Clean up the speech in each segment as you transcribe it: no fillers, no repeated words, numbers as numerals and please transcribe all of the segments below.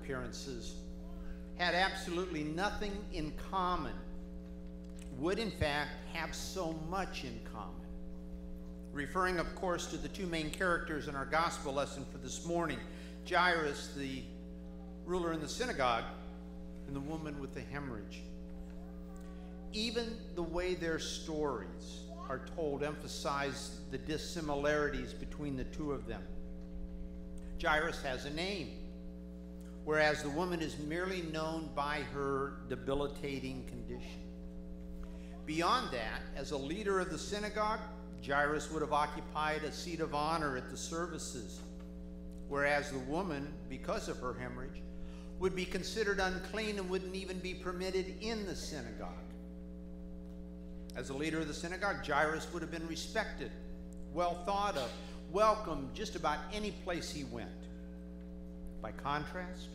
appearances, had absolutely nothing in common, would in fact have so much in common. Referring, of course, to the two main characters in our gospel lesson for this morning, Jairus, the ruler in the synagogue, and the woman with the hemorrhage. Even the way their stories are told emphasize the dissimilarities between the two of them. Jairus has a name, whereas the woman is merely known by her debilitating condition. Beyond that, as a leader of the synagogue, Jairus would have occupied a seat of honor at the services, whereas the woman, because of her hemorrhage, would be considered unclean and wouldn't even be permitted in the synagogue. As a leader of the synagogue, Jairus would have been respected, well thought of, welcomed just about any place he went. By contrast,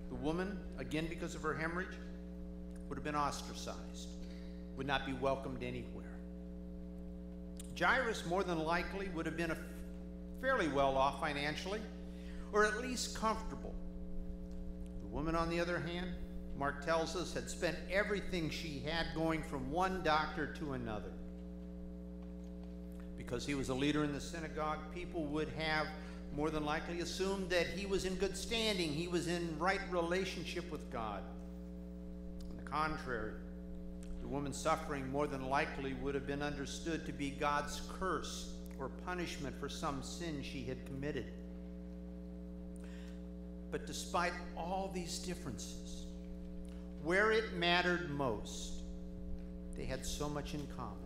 the woman, again because of her hemorrhage, would have been ostracized, would not be welcomed anywhere. Jairus, more than likely, would have been fairly well off financially, or at least comfortable. The woman, on the other hand, Mark tells us, had spent everything she had going from one doctor to another. Because he was a leader in the synagogue, people would have more than likely assumed that he was in good standing, he was in right relationship with God. On the contrary, the woman's suffering more than likely would have been understood to be God's curse or punishment for some sin she had committed. But despite all these differences, where it mattered most, they had so much in common.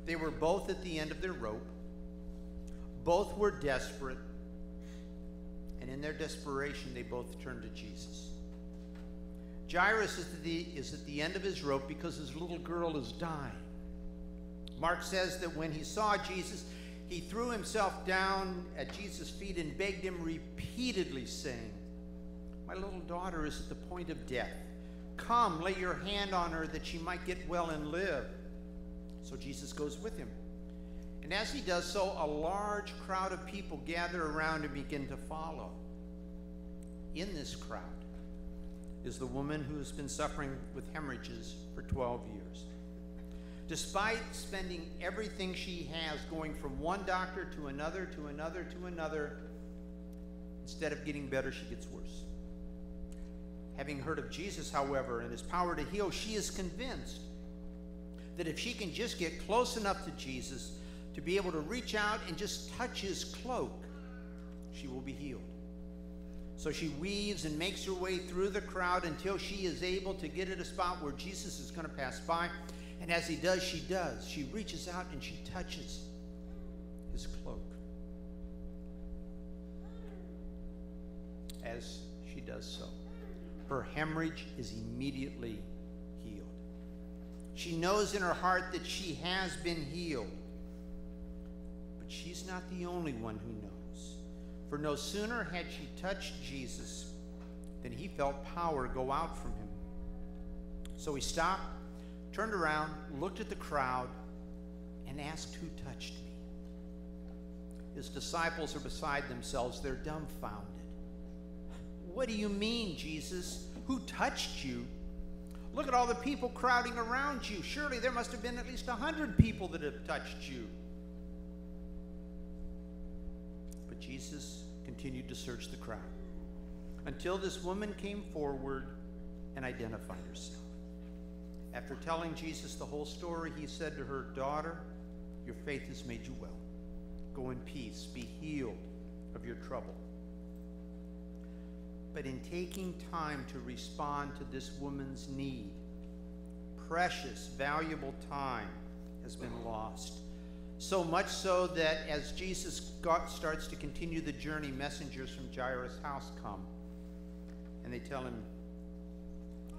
They were both at the end of their rope. Both were desperate. And in their desperation, they both turned to Jesus. Jairus is at the end of his rope because his little girl is dying. Mark says that when he saw Jesus, he threw himself down at Jesus' feet and begged him repeatedly, saying, "My little daughter is at the point of death. Come, lay your hand on her that she might get well and live." So Jesus goes with him. And as he does so, a large crowd of people gather around and begin to follow. In this crowd is the woman who has been suffering with hemorrhages for 12 years. Despite spending everything she has going from one doctor to another, to another, to another, instead of getting better, she gets worse. Having heard of Jesus, however, and his power to heal, she is convinced that if she can just get close enough to Jesus to be able to reach out and just touch his cloak, she will be healed. So she weaves and makes her way through the crowd until she is able to get at a spot where Jesus is going to pass by. And as he does, she does. She reaches out and she touches his cloak. As she does so, her hemorrhage is immediately healed. She knows in her heart that she has been healed. But she's not the only one who knows. For no sooner had she touched Jesus than he felt power go out from him. So he stopped, turned around, looked at the crowd, and asked, "Who touched me?" His disciples are beside themselves. They're dumbfounded. "What do you mean, Jesus? Who touched you? Look at all the people crowding around you. Surely there must have been at least 100 people that have touched you." But Jesus continued to search the crowd until this woman came forward and identified herself. After telling Jesus the whole story, he said to her, "Daughter, your faith has made you well. Go in peace. Be healed of your trouble." But in taking time to respond to this woman's need, precious, valuable time has been lost. So much so that as Jesus starts to continue the journey, messengers from Jairus' house come, and they tell him,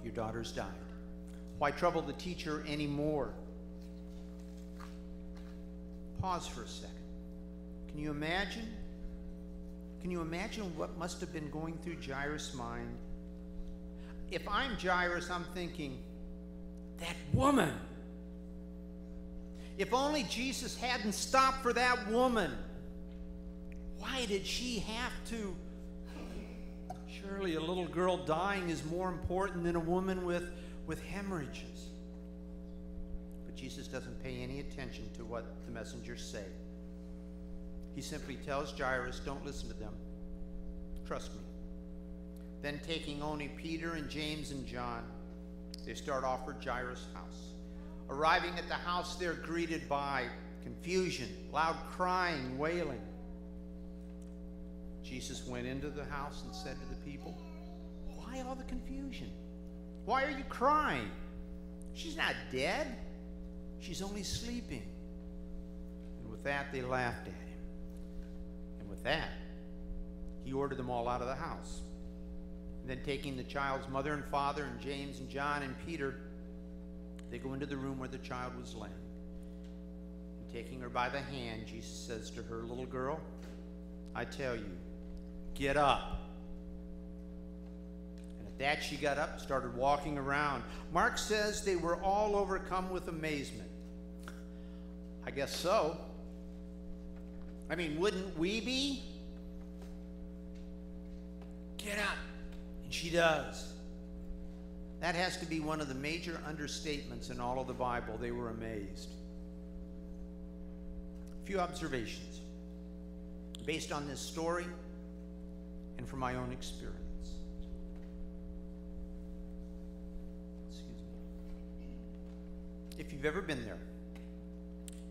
"Your daughter's died. Why trouble the teacher anymore?" Pause for a second. Can you imagine? Can you imagine what must have been going through Jairus' mind? If I'm Jairus, I'm thinking, that woman. If only Jesus hadn't stopped for that woman. Why did she have to? Sure, Surely a little girl dying is more important than a woman with hemorrhages. But Jesus doesn't pay any attention to what the messengers say. He simply tells Jairus, don't listen to them. Trust me. Then taking only Peter and James and John, they start off for Jairus' house. Arriving at the house, they're greeted by confusion, loud crying, wailing. Jesus went into the house and said to the people, why all the confusion? Why are you crying? She's not dead. She's only sleeping. And with that, they laughed at him. And with that, he ordered them all out of the house. And then taking the child's mother and father and James and John and Peter, they go into the room where the child was laying. And taking her by the hand, Jesus says to her, little girl, I tell you, get up. And at that she got up and started walking around. Mark says they were all overcome with amazement. I guess so. I mean, wouldn't we be? Get up. And she does. That has to be one of the major understatements in all of the Bible. They were amazed. A few observations based on this story and from my own experience. Excuse me. If you've ever been there,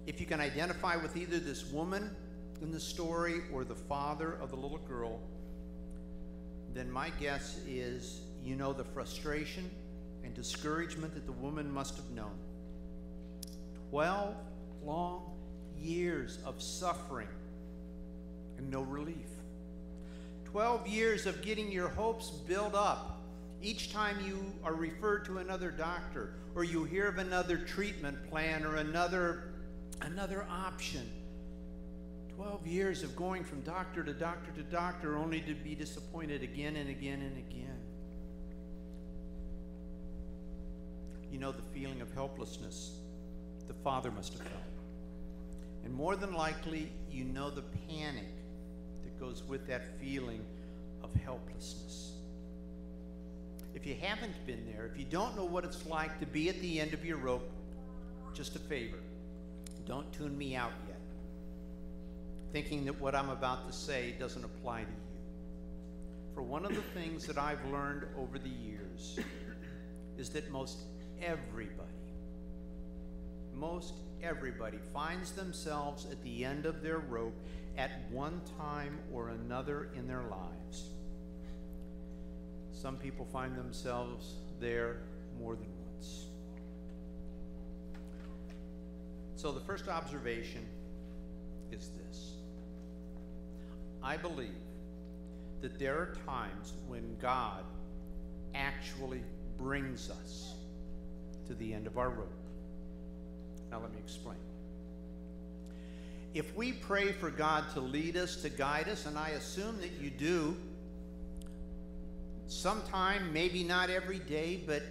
if you can identify with either this woman in the story or the father of the little girl, then my guess is you know the frustration and discouragement that the woman must have known. 12 long years of suffering and no relief. 12 years of getting your hopes built up. Each time you are referred to another doctor or you hear of another treatment plan or another option. 12 years of going from doctor to doctor to doctor only to be disappointed again and again and again. You know the feeling of helplessness the father must have felt. And more than likely, you know the panic that goes with that feeling of helplessness. If you haven't been there, if you don't know what it's like to be at the end of your rope, just a favor, don't tune me out yet, thinking that what I'm about to say doesn't apply to you. For one of the things that I've learned over the years is that most everybody finds themselves at the end of their rope at one time or another in their lives. Some people find themselves there more than once. So the first observation is this. I believe that there are times when God actually brings us to the end of our rope. Now let me explain. If we pray for God to lead us, to guide us, and I assume that you do, sometime, maybe not every day, but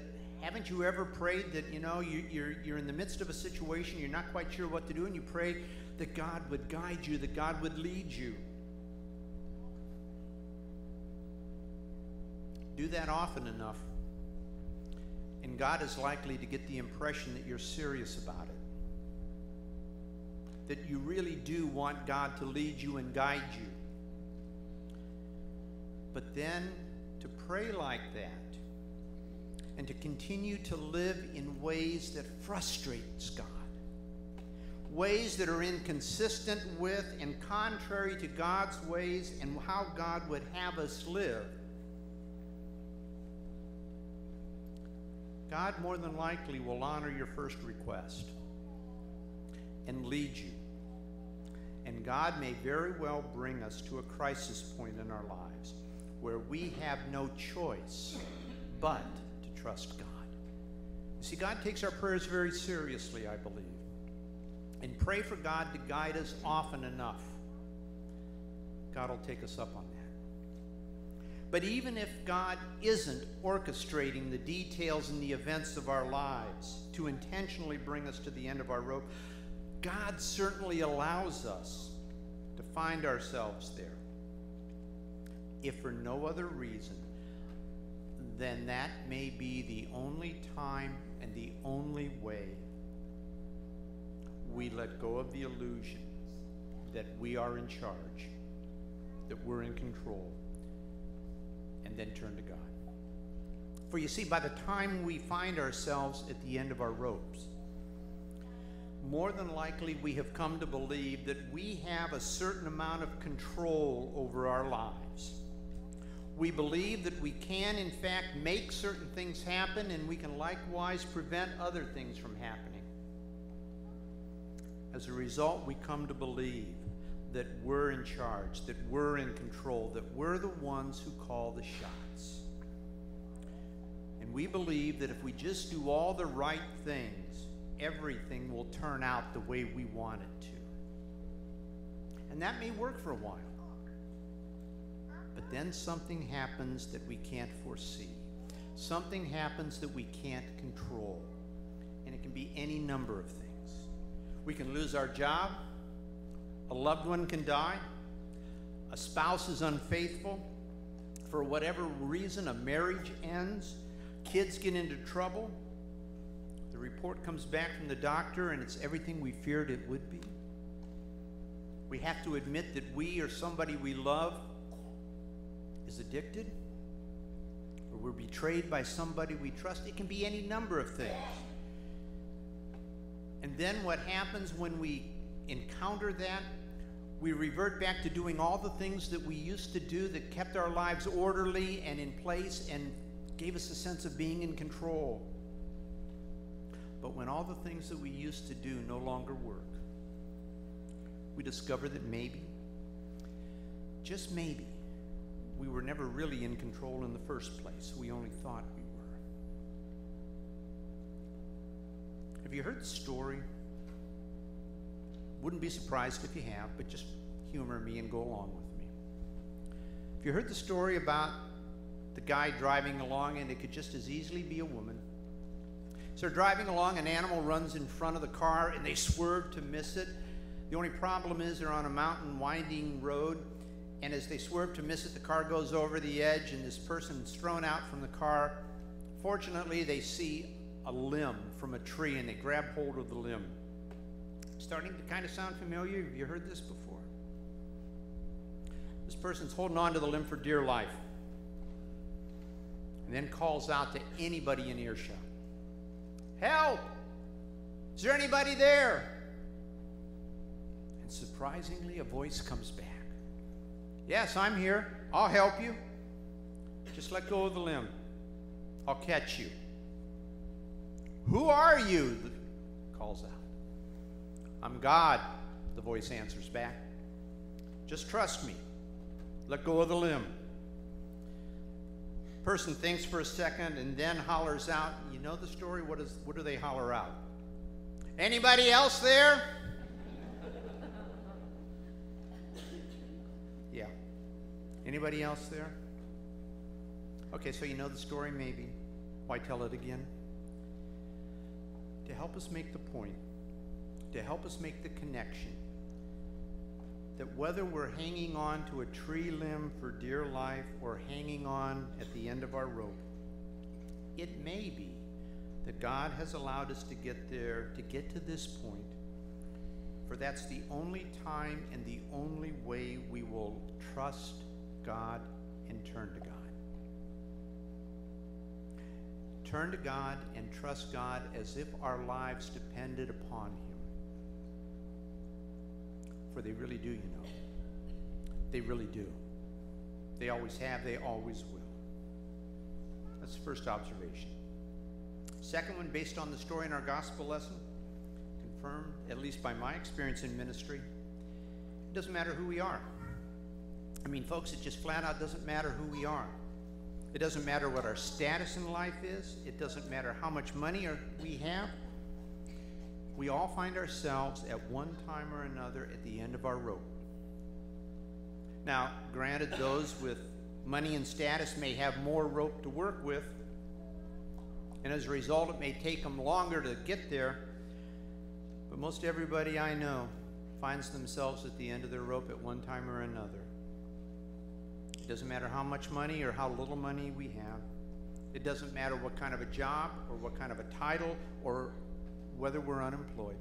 haven't you ever prayed that, you're in the midst of a situation, you're not quite sure what to do, and you pray that God would guide you, that God would lead you? Do that often enough, and God is likely to get the impression that you're serious about it, that you really do want God to lead you and guide you. But then to pray like that and to continue to live in ways that frustrates God, ways that are inconsistent with and contrary to God's ways and how God would have us live, God more than likely will honor your first request and lead you. And God may very well bring us to a crisis point in our lives where we have no choice but to trust God. You see, God takes our prayers very seriously, I believe. And pray for God to guide us often enough. God will take us up on that. But even if God isn't orchestrating the details and the events of our lives to intentionally bring us to the end of our rope, God certainly allows us to find ourselves there, if for no other reason then that may be the only time and the only way we let go of the illusion that we are in charge, that we're in control, and then turn to God. For you see, by the time we find ourselves at the end of our ropes, more than likely we have come to believe that we have a certain amount of control over our lives. We believe that we can, in fact, make certain things happen, and we can likewise prevent other things from happening. As a result, we come to believe that we're in charge, that we're in control, that we're the ones who call the shots. And we believe that if we just do all the right things, everything will turn out the way we want it to. And that may work for a while. But then something happens that we can't foresee. Something happens that we can't control. And it can be any number of things. We can lose our job. A loved one can die. A spouse is unfaithful. For whatever reason, a marriage ends. Kids get into trouble. The report comes back from the doctor and it's everything we feared it would be. We have to admit that we or somebody we love is addicted, or we're betrayed by somebody we trust. It can be any number of things. And then what happens when we encounter that, we revert back to doing all the things that we used to do that kept our lives orderly and in place and gave us a sense of being in control. But when all the things that we used to do no longer work, we discover that maybe, just maybe, we were never really in control in the first place. We only thought we were. Have you heard the story? Wouldn't be surprised if you have, but just humor me and go along with me. Have you heard the story about the guy driving along, and it could just as easily be a woman? So they're driving along, an animal runs in front of the car, and they swerve to miss it. The only problem is they're on a mountain winding road, and as they swerve to miss it, the car goes over the edge, and this person's thrown out from the car. Fortunately, they see a limb from a tree, and they grab hold of the limb. Starting to kind of sound familiar? Have you heard this before? This person's holding on to the limb for dear life, and then calls out to anybody in earshot. Help! Is there anybody there? And surprisingly, a voice comes back. Yes, I'm here. I'll help you. Just let go of the limb. I'll catch you. Who are you? The calls out. I'm God, the voice answers back. Just trust me. Let go of the limb. Person thinks for a second and then hollers out. You know the story? What do they holler out? Anybody else there? Yeah. Anybody else there? Okay, so you know the story maybe. Why tell it again? To help us make the point, to help us make the connection, that whether we're hanging on to a tree limb for dear life or hanging on at the end of our rope, it may be that God has allowed us to get there, to get to this point, for that's the only time and the only way we will trust God and turn to God. Turn to God and trust God as if our lives depended upon Him. For they really do, you know. They really do. They always have, they always will. That's the first observation. Second one, based on the story in our gospel lesson, confirmed, at least by my experience in ministry, it doesn't matter who we are. I mean, folks, it just flat out doesn't matter who we are. It doesn't matter what our status in life is. It doesn't matter how much money we have. We all find ourselves at one time or another at the end of our rope. Now, granted, those with money and status may have more rope to work with, and as a result, it may take them longer to get there, but most everybody I know finds themselves at the end of their rope at one time or another. It doesn't matter how much money or how little money we have. It doesn't matter what kind of a job or what kind of a title or whether we're unemployed.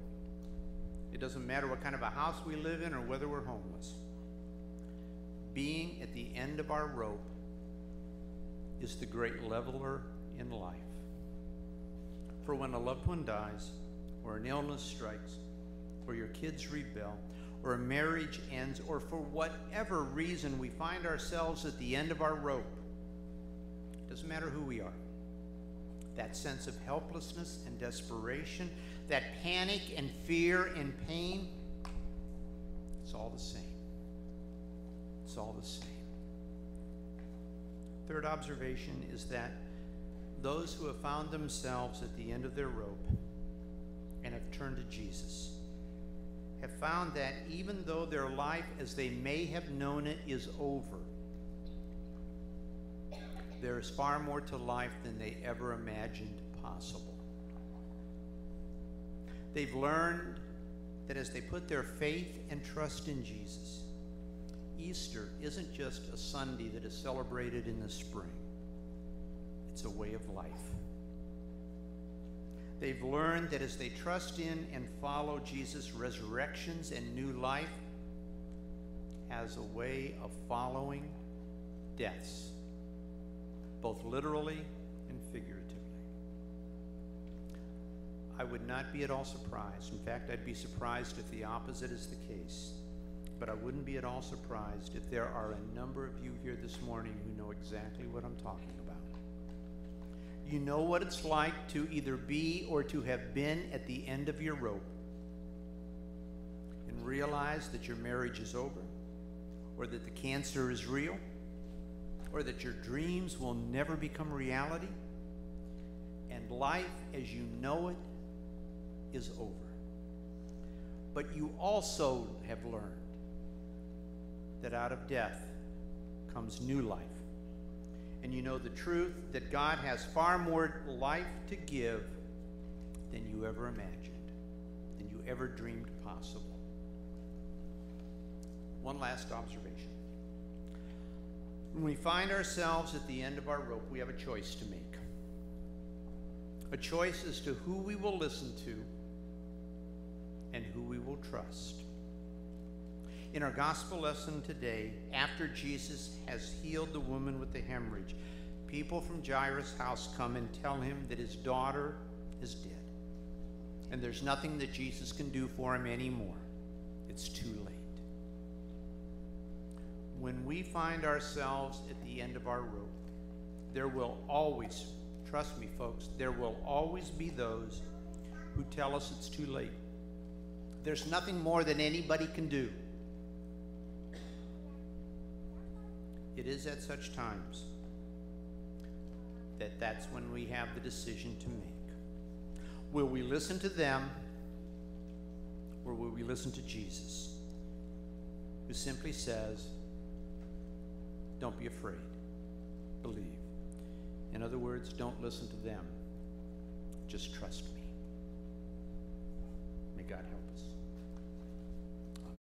It doesn't matter what kind of a house we live in or whether we're homeless. Being at the end of our rope is the great leveler in life. For when a loved one dies, or an illness strikes, or your kids rebel, or a marriage ends, or for whatever reason we find ourselves at the end of our rope, it doesn't matter who we are. That sense of helplessness and desperation, that panic and fear and pain, it's all the same. It's all the same. Third observation is that those who have found themselves at the end of their rope and have turned to Jesus have found that even though their life as they may have known it is over, there is far more to life than they ever imagined possible. They've learned that as they put their faith and trust in Jesus, Easter isn't just a Sunday that is celebrated in the spring. It's a way of life. They've learned that as they trust in and follow Jesus' resurrections and new life as a way of following deaths, both literally and figuratively. I would not be at all surprised. In fact, I'd be surprised if the opposite is the case. But I wouldn't be at all surprised if there are a number of you here this morning who know exactly what I'm talking about. You know what it's like to either be or to have been at the end of your rope and realize that your marriage is over, or that the cancer is real, or that your dreams will never become reality, and life as you know it is over. But you also have learned that out of death comes new life. And you know the truth that God has far more life to give than you ever imagined, than you ever dreamed possible. One last observation. When we find ourselves at the end of our rope, we have a choice to make. A choice as to who we will listen to and who we will trust. In our gospel lesson today, after Jesus has healed the woman with the hemorrhage, people from Jairus' house come and tell him that his daughter is dead. And there's nothing that Jesus can do for him anymore. It's too late. When we find ourselves at the end of our rope, there will always, trust me folks, there will always be those who tell us it's too late. There's nothing more that anybody can do. It is at such times that that's when we have the decision to make. Will we listen to them, or will we listen to Jesus, who simply says, don't be afraid, believe. In other words, don't listen to them, just trust me. May God help.